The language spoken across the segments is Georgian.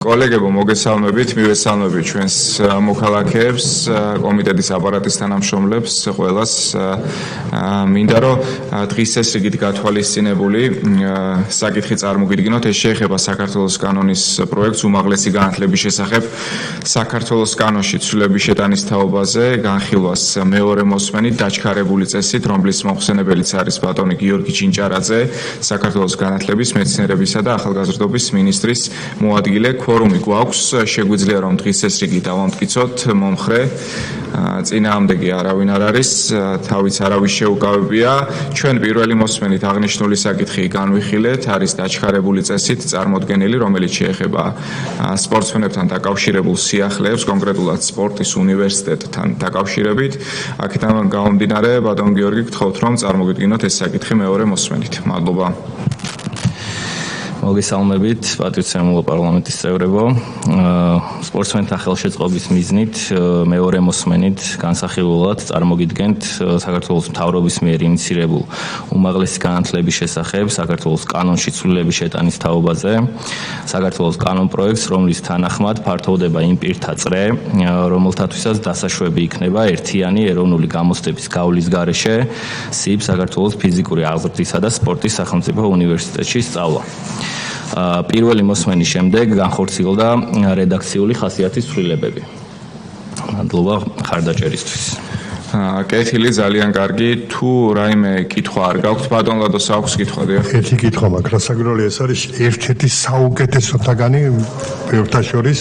კოლეგებო, მოგესალმებით, მივესალმებით ჩვენს მოქალაქეებს, კომიტეტის აპარატის თანამშრომლებს, ყველას. მინდა რომ დღის წესრიგით გათვალისწინებული საკითხი წარმოგიდგინოთ. ეს შეეხება საქართველოს კანონის პროექტს უმაღლესი განათლების შესახებ. საქართველოს კანონში ცვლილების შეტანის თაობაზე განხილვას მეორე მოსმენით დაჩქარებული წესით, რომლის მომხსენებელიც არის ბატონი გიორგი ჩინჭარაძე, საქართველოს განათლების, მეცნიერებისა და ახალგაზრდობის მინისტრის მოადგილე. ფორუმი გვაქვს, შეგვიძლია რომ დღის წესრიგით დავამტკიცოთ მომხრე, წინააღმდეგი არავინ არ არის, თავიც არავის შეუკავებია. ჩვენ პირველი მოსმენით აღნიშნული საკითხი განვიხილეთ, არის დაჩქარებული წესით წარმოდგენილი, რომელიც შეეხება სპორტსმენებთან დაკავშირებულ სიახლეებს, კონკრეტულად სპორტის უნივერსიტეტთან დაკავშირებით. აქედან გამომდინარე, ბატონ გიორგი, გთხოვთ რომ წარმოგიდგინოთ ეს საკითხი მეორე მოსმენით. მადლობა. მოგესალმებით, პატრიცემულო პარლამენტის წევრებო. სპორტსმენთა ხელშეწყობის მიზნით მეორე მოსმენით განსახილველად წარმოგიდგენთ საქართველოს მთავრობის მიერ ინიციირებულ უმაღლესი განათლების შესახებ საქართველოს კანონში ცვლილების შეტანის თაობაზე, საქართველოს კანონ პროექტს, რომლის თანახმად ფართოვდება იმ პირთა წრე, რომელთათვისაც დასაშვები იქნება ერთიანი ეროვნული გამოცდების გავლის გარეშე SIB საქართველოს ფიზიკური აღზრდისა და სპორტის სახელმწიფო უნივერსიტეტში სწავლა. პირველი მოსმენის შემდეგ განხორციელდა რედაქციული ხასიათის ცვლილებები. მადლობა ხარდაჭერისთვის. კეთილი, ძალიან კარგი. თუ რაიმე კითხვა არ გაქვთ, ბატონ ლადოს აქვს კითხვა? ერთი კითხვა მაქვს, რასაკვირველია, ეს არის ერთ-ერთი საუკეთესოთაგანი ბევრთა შორის.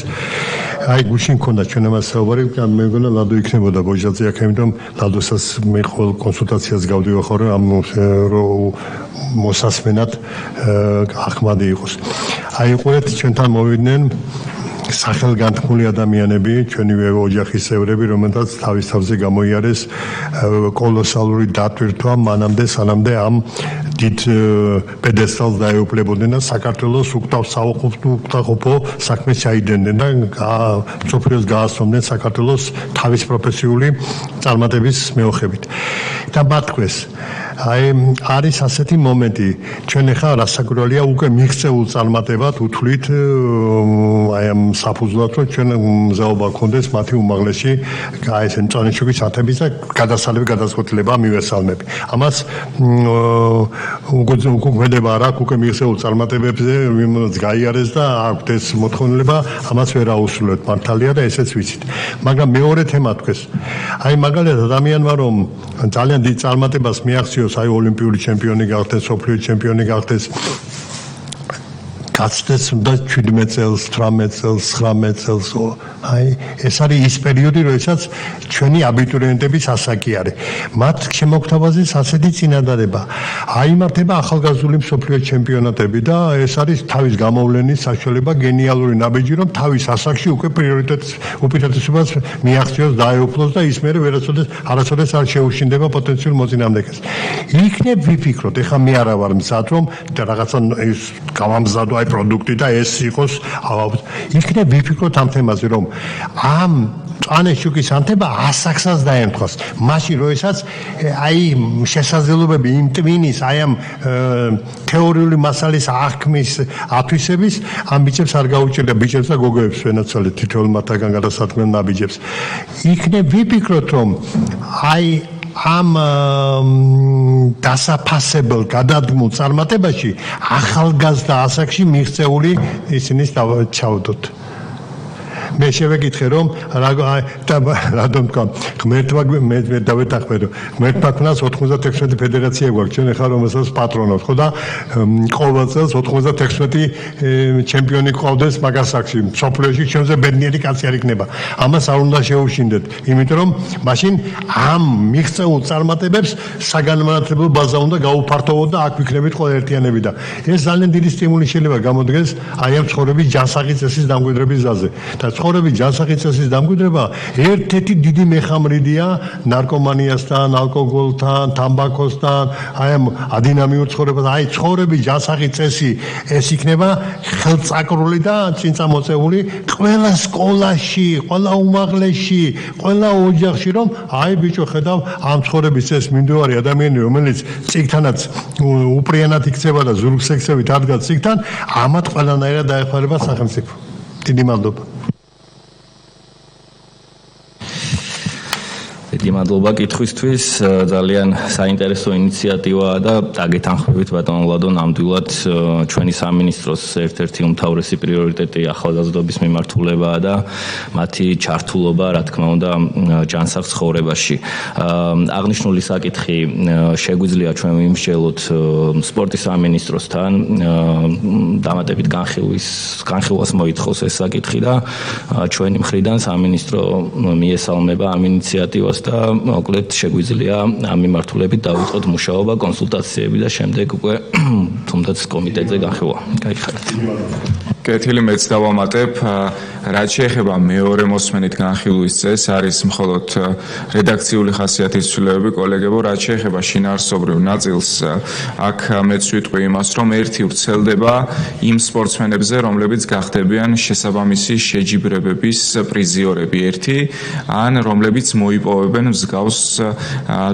აი გუშინ მქონდა ჩვენ ამას საუბარი, მე მგონა ლადო იქნებოდა ბოჯაძე აქ, იმიტომ ლადოსაც მე ყოველ კონსულტაციას გავდივახარ, ამ მოსასმენად ახმადი იყოს. აი ყურეთ, ჩვენთან მოვიდნენ სახელგანთქმული ადამიანები, ჩვენივე ოჯახის წევრები, რომელთაც თავის თავზე გამოიარეს კოლოსალური დატვირთვა მანამდე, სანამდე ამ დიდ პედესტალს დაეუფლებოდნენ და საქართველოს უკტაყოფო საქმეს ჩაიდენდნენ და მსოფლიოს გაასწრომდნენ საქართველოს თავის პროფესიული წარმატების მეოხებით. და მათქვეს, აი არის ასეთი მომენტი, ჩვენ ახლა რასაკვირველია უკვე მიღწეულ წარმატებად უთვლით აი ამ საფუძვლად, რომ ჩვენ მზაობა გქონდეს მათი უმაღლესი ეს მწვანეშუქის ათების და გადასახადება მივესალმები. ამას უგუგმედება არ აქვს უკვე მიღწეულ წარმატებებზე, ვინმეს გაიარეს და აქვთ ეს მოთხოვნილება, ამას ვერ აუსრულებთ მართალია და ესეც ვიცით. მაგრამ მეორე თემა თქვეს. აი მაგალითად ადამიანმა რომ ძალიან დიდ წარმატებას მიაღწიოს, აი ოლიმპიური ჩემპიონი გახდეს, სოფლიო ჩემპიონი გახდეს, გაცდეს უნდა 17 წელს, 18 წელს, 19 წელს. აი ეს არის ის პერიოდი, როდესაც ჩვენი აბიტურიენტების ასაკი არის. მათ შემოგთავაზეს ასეთი წინადადება. აიმართება ახალგაზრდული მსოფლიო ჩემპიონატები და ეს არის თავის გამოვლენის საშუალება, გენიალური ნაბიჯი, რომ თავის ასაკში უკვე უპირატესობას მიაღწიოს, დაეუფლოს და ის მერე არასოდეს არ შეუშინდება პოტენციურ მოწინააღმდეგეს. იქნებ ვიფიქროთ, ეხლა მე არა ვარ მზად, რომ რაღაცა ის გავამზადო აი პროდუქტი და ეს იყოს იქნებ ვიფიქროთ ამ თემაზე, რომ ამ მწვანეშუქის ანთება ასაკსაც დაემთხვას. მაშინ როდესაც აი შესაძლებლობები იმ ტვინის, აი ამ თეორიული მასალის აღქმის, ათვისების ამ ბიჭებს არ გაუჭირდა, ბიჭებს და გოგოებს ვენაცვალეთ თითოეულ მათგან გადასათქმელ ნაბიჯებს. იქნებ ვიფიქროთ, რომ აი ამ დასაფასებელ გადადგმულ წარმატებაში ახალგაზრდა ასაკში მიღწეული ისინი ჩავდოთ. მე შევეკითხე რომ რადომ თქვა ღმერთმა მე დავეთანხმე რომ ღმერთმა ქნას 96 ფედერაცია გვაქვს ჩვენ ახლა რომელსაც პატრონობთ ხო და ყოველ წელს 96 ჩემპიონი ყავდეს მაგასაკში სოფლიოში ჩვენზე ბედნიერი კაცი არ იქნება ამას არ უნდა შეუშინდეთ იმიტომ რომ მაშინ ამ მიღწეულ წარმატებებს საგანმანათლებლო ბაზა უნდა გაუფართოვოთ და აქ ვიქნებით ყველა ერთიანები და ეს ძალიან დიდი სტიმული შეიძლება გამოდგეს აი ამ ცხოვრების ჯანსაღი წესის დამკვიდრების გზაზე და ცხოვრების ჯანსაღი წესის დამკვიდრება ერთ-ერთი დიდი მეხამრიდია ნარკომანიასთან, ალკოგოლთან, თამბაქოსთან, აი ამ ადინამიურ ცხოვრებას, აი ცხოვრების ჯანსაღი წესი ეს იქნება ხელწაკრული და წინწამოწეული ყველა სკოლაში, ყველა უმაღლესში, ყველა ოჯახში, რომ აი ბიჭო ხედავ ამ ცხოვრების წესს მიმდევარი ადამიანი, რომელიც წიგთანაც უპრიანად იქცება და ზურგსექსებით ადგას წიგთან, ამათ ყველანაირად დაეხმარება სახელმწიფო. დიდი მადლობა. დიდი მადლობა კითხვისთვის. ძალიან საინტერესო ინიციატივაა და დაგეთანხმებით ბატონ ლადო, ნამდვილად ჩვენი სამინისტროს ერთ-ერთი უმთავრესი პრიორიტეტი ახალგაზრდობის მიმართულებაა და მათი ჩართულობა, რა თქმა უნდა, ჯანსაღ ცხოვრებაში. აღნიშნული საკითხი შეგვიძლია ჩვენ ვიმსჯელოთ სპორტის სამინისტროსთან, დამატებით განხილვას მოითხოვს ეს საკითხი და ჩვენი მხრიდან სამინისტრო მიესალმება ამ ინიციატივას და მოკლედ შეგვიძლია ამ მიმართულებით დავიწყოთ მუშაობა, კონსულტაციები და შემდეგ უკვე თუნდაც კომიტეტზე განხილვა. გაიხარეთ. კეთილი მეც დავამატებ, რაც შეეხება მეორე მოსმენით განხილვის წესს, არის მხოლოდ რედაქციული ხასიათის ცვლილებები, კოლეგებო, რაც შეეხება შინაარსობრივ ნაწილს, აქ მეც ვიტყვი იმას, რომ ერთი ვრცელდება იმ სპორტსმენებზე, რომლებიც გახდებიან შესაბამისი შეჯიბრებების პრიზიორები, ერთი, ან რომლებიც მოიპოვებენ მსგავს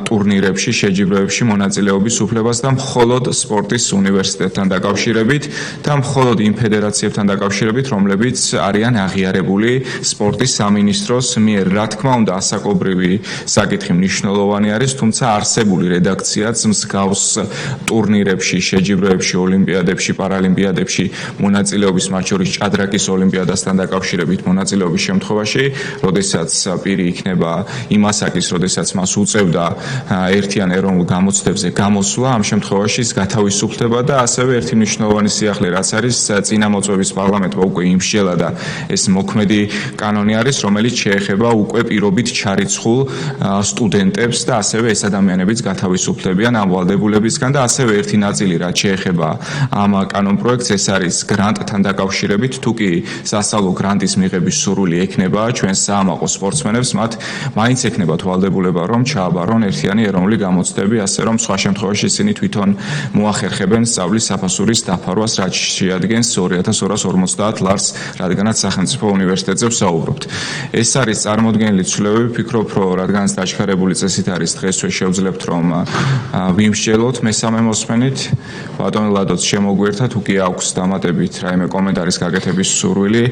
ტურნირებში, შეჯიბრებებში მონაწილეობის უფლებას და მხოლოდ სპორტის უნივერსიტეტთან დაკავშირებით და მხოლოდ იმ ფედერაციებთან დაკავშირებით, რომლებიც არიან აღიარებული სპორტის სამინისტროს მიერ. რა თქმა უნდა, ასაკობრივი საკითხი მნიშვნელოვანი არის, თუმცა არსებული რედაქციაც მსგავს ტურნირებში, შეჯიბრებებში, ოლიმპიადებში, პარალიმპიადებში მონაწილეობის, მათ შორის ჭადრაკის ოლიმპიადასთან დაკავშირებით მონაწილეობის შემთხვევაში, როდესაც პირი იქნება იმ ასაკის, როდესაც მას უწევდა ერთიან ეროვნულ გამოცდებზე გამოსვლა, ამ შემთხვევაში ის გათავისუფლდება და ასევე ერთი მნიშვნელოვანი სიახლე, რაც არის წინამოწვევის პარლამენტმა უკვე იმსჯელა და ეს მოქმედი კანონი არის, რომელიც შეეხება უკვე პირობით ჩარიცხულ სტუდენტებს და ასევე ეს ადამიანებიც გათავისუფლებიან ამ ვალდებულებისგან და ასევე ერთი ნაწილი, რაც შეეხება ამ კანონპროექტს, ეს არის გრანტთან დაკავშირებით, თუ კი სასწავლო გრანტის მიღების სურვილი ექნება ჩვენს საამაყო სპორტსმენებს, მათ მაინც ექნებათ ვალდებულება, რომ ჩააბარონ ერთიანი ეროვნული გამოცდები, ასე რომ სხვა შემთხვევაში ისინი თვითონ მოახერხებენ სწავლის საფასურის დაფარვას, რაც შეადგენს 2250 ლარს, რადგანაც სახელმწიფო უნივერსიტეტზე ვსაუბრობთ. ეს არის წარმოდგენილი ცვლილებები, ვფიქრობ, რომ რადგანაც დაჩქარებული წესით არის, დღესვე შევძლებთ, რომ ვიმსჯელოთ მესამე მოსმენით. ბატონ ლადოც შემოგვერთა, თუ კი აქვს დამატებით რაიმე კომენტარის გაკეთების სურვილი,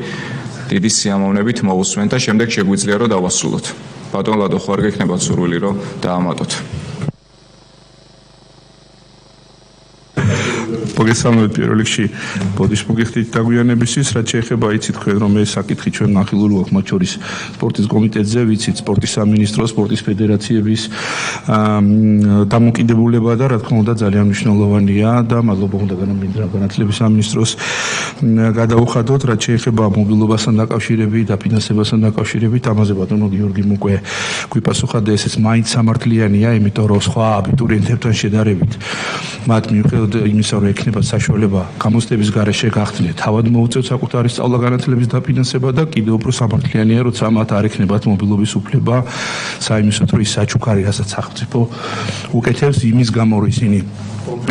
დიდი სიამოვნებით მოусვენ და შემდეგ შეგვიძლია რომ დავასრულოთ. ბატონ ლადო, ხო არ გექნებათ სურვილი რომ დაამატოთ? მოგესალმებით პირველ რიგში ბოდიშ მოგიხდით დაგვიანებისთვის, რაც შეეხება იცით თქვენ რომ ეს საკითხი ჩვენ განხილული აქვს მათ შორის სპორტის კომიტეტზე, ვიცით სპორტის სამინისტრო, სპორტის ფედერაციების დამოკიდებულება და რა თქმა უნდა ძალიან მნიშვნელოვანია და მადლობა უნდა განათლების სამინისტროს გადაუხადოთ, რაც შეეხება მობილობასთან დაკავშირებით, დაფინანსებასთან დაკავშირებით, ამაზე ბატონო გიორგიმ უკვე გვიპასუხა და ესეც მაინც სამართლიანია, იმიტომ რომ სხვა აბიტურიენტებთან შედარებით მათ მიუხედავად იმისა, რომ ექნება საშუალება გამოცდების გარეშე გახდნენ, თავად მოუწევთ საკუთარი სწავლა-განათლების დაფინანსება და კიდევ უფრო სამართლიანია, როცა მათ არ ექნებათ მობილობის უფლება საიმისოდ, რომ ის საჩუქარი, რასაც სახელმწიფო უკეთებს, იმის გამო, რომ ისინი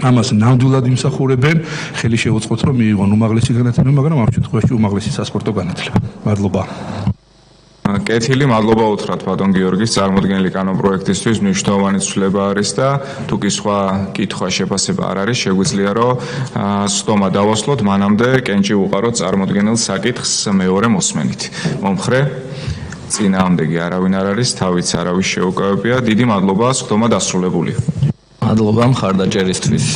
ამას ნამდვილად იმსახურებენ, ხელი შეუწყოთ, რომ მიიღონ უმაღლესი განათლება, მაგრამ ამ შემთხვევაში უმაღლესი სასპორტო განათლება. მადლობა. კეთილი, მადლობა უთხრათ ბატონ გიორგის წარმოდგენილი კანონპროექტისთვის, მნიშვნელოვანი ცვლილება არის და თუ კი სხვა კითხვა შეფასება არ არის, შეგვიძლია რომ სტომა დავასრულოთ, მანამდე კენჭი უყაროთ წარმოდგენილ საკითხს მეორე მოსმენით. მომხრე წინააღმდეგი არავინ არ არის, თავიც არავის შეუკავებია. დიდი მადლობა, სტომა დასრულებულია. მადლობა მხარდაჭერისთვის.